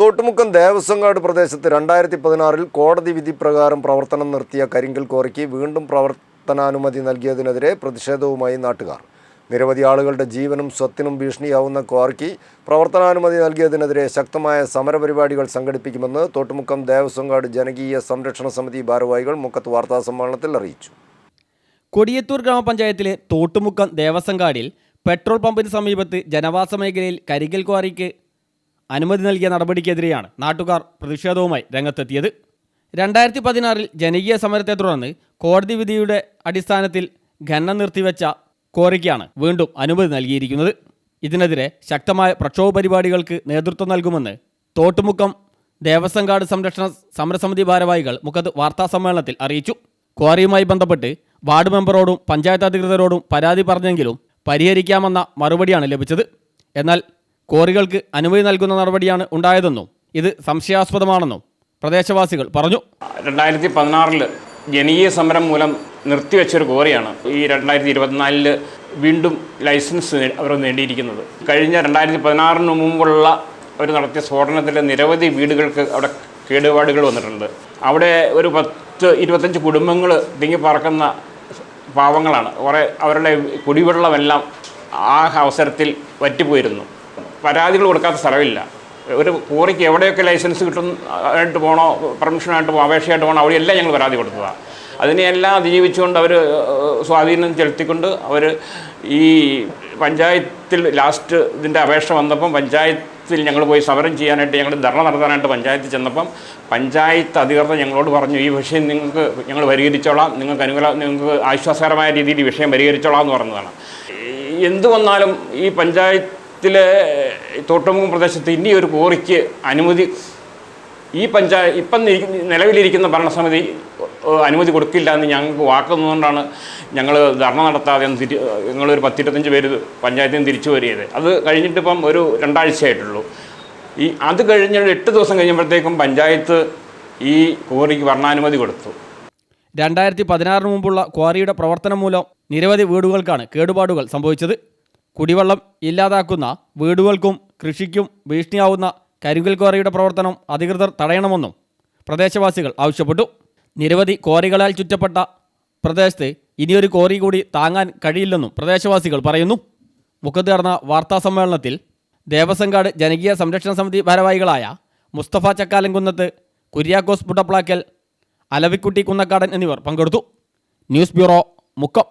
തോട്ടുമുക്കം ദേവസ്വംകാട് പ്രദേശത്ത് 2016 കോടതി വിധി പ്രകാരം പ്രവർത്തനം നിർത്തിയ കരിങ്കൽ ക്വാറിക്ക് വീണ്ടും പ്രവർത്തനാനുമതി നൽകിയതിനെതിരെ പ്രതിഷേധവുമായി നാട്ടുകാർ. നിരവധി ആളുകളുടെ ജീവനും സ്വത്തിനും ഭീഷണിയാവുന്ന ക്വാറിക്ക് പ്രവർത്തനാനുമതി നൽകിയതിനെതിരെ ശക്തമായ സമരപരിപാടികൾ സംഘടിപ്പിക്കുമെന്ന് തോട്ടുമുക്കം ദേവസ്വംകാട് ജനകീയ സംരക്ഷണ സമിതി ഭാരവാഹികൾ മുക്കത്ത് വാർത്താസമ്മേളനത്തിൽ അറിയിച്ചു. കൊടിയത്തൂർ ഗ്രാമപഞ്ചായത്തിലെ തോട്ടുമുക്കം ദേവസ്വംകാടിൽ പെട്രോൾ പമ്പിന് സമീപത്ത് ജനവാസ മേഖലയിൽ കരിങ്കൽ ക്വാറിക്ക് അനുമതി നൽകിയ നടപടിക്കെതിരെയാണ് നാട്ടുകാർ പ്രതിഷേധവുമായി രംഗത്തെത്തിയത്. 2016 ജനകീയ സമരത്തെ തുടർന്ന് കോടതി വിധിയുടെ അടിസ്ഥാനത്തിൽ ഖനനം നിർത്തിവെച്ച ക്വാറിക്കാണ് വീണ്ടും അനുമതി നൽകിയിരിക്കുന്നത്. ഇതിനെതിരെ ശക്തമായ പ്രക്ഷോഭ പരിപാടികൾക്ക് നേതൃത്വം നൽകുമെന്ന് തോട്ടുമുക്കം ദേവസ്വംകാട് സംരക്ഷണ സമരസമിതി ഭാരവാഹികൾ മുഖത്ത് വാർത്താസമ്മേളനത്തിൽ അറിയിച്ചു. ക്വാറിയുമായി ബന്ധപ്പെട്ട് വാർഡ് മെമ്പറോടും പഞ്ചായത്ത് അധികൃതരോടും പരാതി പറഞ്ഞെങ്കിലും പരിഹരിക്കാമെന്ന മറുപടിയാണ് ലഭിച്ചത്. എന്നാൽ ക്വാറികൾക്ക് അനുമതി നൽകുന്ന നടപടിയാണ് ഉണ്ടായതെന്നും ഇത് സംശയാസ്പദമാണെന്നും പ്രദേശവാസികൾ പറഞ്ഞു. 2016 ജനകീയ സമരം മൂലം നിർത്തിവെച്ചൊരു ക്വാറിയാണ് ഈ 2024 വീണ്ടും ലൈസൻസ് അവർ നേടിയിരിക്കുന്നത്. കഴിഞ്ഞ 2016 മുമ്പുള്ള ഒരു നടത്തിയ സ്ഫോടനത്തിൽ നിരവധി വീടുകൾക്ക് അവിടെ കേടുപാടുകൾ വന്നിട്ടുണ്ട്. അവിടെ ഒരു 10-25 കുടുംബങ്ങൾ തിങ്ങിപ്പറക്കുന്ന പാവങ്ങളാണ്. കുറേ അവരുടെ കുടിവെള്ളമെല്ലാം ആ അവസരത്തിൽ വറ്റിപ്പോയിരുന്നു. പരാതികൾ കൊടുക്കാത്ത സ്ഥലമില്ല. ഒരു ക്വാറിക്ക് എവിടെയൊക്കെ ലൈസൻസ് ആയിട്ട് പോകണോ, പെർമിഷനായിട്ട് പോകണോ, അപേക്ഷയായിട്ട് പോകണോ, അവിടെയെല്ലാം ഞങ്ങൾ പരാതി കൊടുത്തതാണ്. അതിനെയെല്ലാം അതിജീവിച്ചുകൊണ്ട് അവർ സ്വാധീനം ചെലുത്തിക്കൊണ്ട് അവർ ഈ പഞ്ചായത്തിൽ ലാസ്റ്റ് ഇതിൻ്റെ അപേക്ഷ വന്നപ്പം പഞ്ചായത്തിൽ ഞങ്ങൾ പോയി സമരം ചെയ്യാനായിട്ട് ഞങ്ങൾ ധർണ നടത്താനായിട്ട് പഞ്ചായത്തിൽ ചെന്നപ്പം പഞ്ചായത്ത് അധികൃതർ ഞങ്ങളോട് പറഞ്ഞു, ഈ വിഷയം നിങ്ങൾക്ക് ഞങ്ങൾ പരിഹരിച്ചോളാം, നിങ്ങൾക്ക് ആശ്വാസകരമായ രീതിയിൽ ഈ വിഷയം പരിഹരിച്ചോളാം എന്ന് പറഞ്ഞതാണ്. എന്തു വന്നാലും ഈ പഞ്ചായത്തിലെ തോട്ടുമുക്കം പ്രദേശത്ത് ഇനി ഒരു ക്വാറിക്ക് അനുമതി ഈ ഇപ്പം നിലവിലിരിക്കുന്ന ഭരണസമിതി അനുമതി കൊടുക്കില്ല എന്ന് ഞങ്ങൾക്ക് വാക്കുന്നതുകൊണ്ടാണ് ഞങ്ങൾ ധർണ നടത്താതെ ഞങ്ങളൊരു 10-25 പേര് പഞ്ചായത്തിൽ നിന്ന് തിരിച്ചു വരികയത്. അത് കഴിഞ്ഞിട്ടിപ്പം ഒരു 2 ആഴ്ചയായിട്ടുള്ളൂ. അത് കഴിഞ്ഞ 8 ദിവസം കഴിഞ്ഞപ്പോഴത്തേക്കും പഞ്ചായത്ത് ഈ ക്വാറിക്ക് ഭരണാനുമതി കൊടുത്തു. 2016 മുമ്പുള്ള ക്വാറിയുടെ പ്രവർത്തനം മൂലം നിരവധി വീടുകൾക്കാണ് കേടുപാടുകൾ സംഭവിച്ചത്. കുടിവെള്ളം ഇല്ലാതാക്കുന്ന വീടുകൾക്കും കൃഷിക്കും ഭീഷണിയാവുന്ന കരിങ്കൽ ക്വാറിയുടെ പ്രവർത്തനം അധികൃതർ തടയണമെന്നും പ്രദേശവാസികൾ ആവശ്യപ്പെട്ടു. നിരവധി ക്വാറികളാൽ ചുറ്റപ്പെട്ട പ്രദേശത്ത് ഇനിയൊരു ക്വാറി കൂടി താങ്ങാൻ കഴിയില്ലെന്നും പ്രദേശവാസികൾ പറയുന്നു. മുഖത്ത് നടന്ന വാർത്താസമ്മേളനത്തിൽ ദേവസ്വംകാട് ജനകീയ സംരക്ഷണ സമിതി ഭാരവാഹികളായ മുസ്തഫ ചക്കാലംകുന്നത്ത്, കുര്യാക്കോസ് പുട്ടപ്ലാക്കൽ, അലവിക്കുട്ടി കുന്നക്കാടൻ എന്നിവർ പങ്കെടുത്തു. News bureau, Mukkam.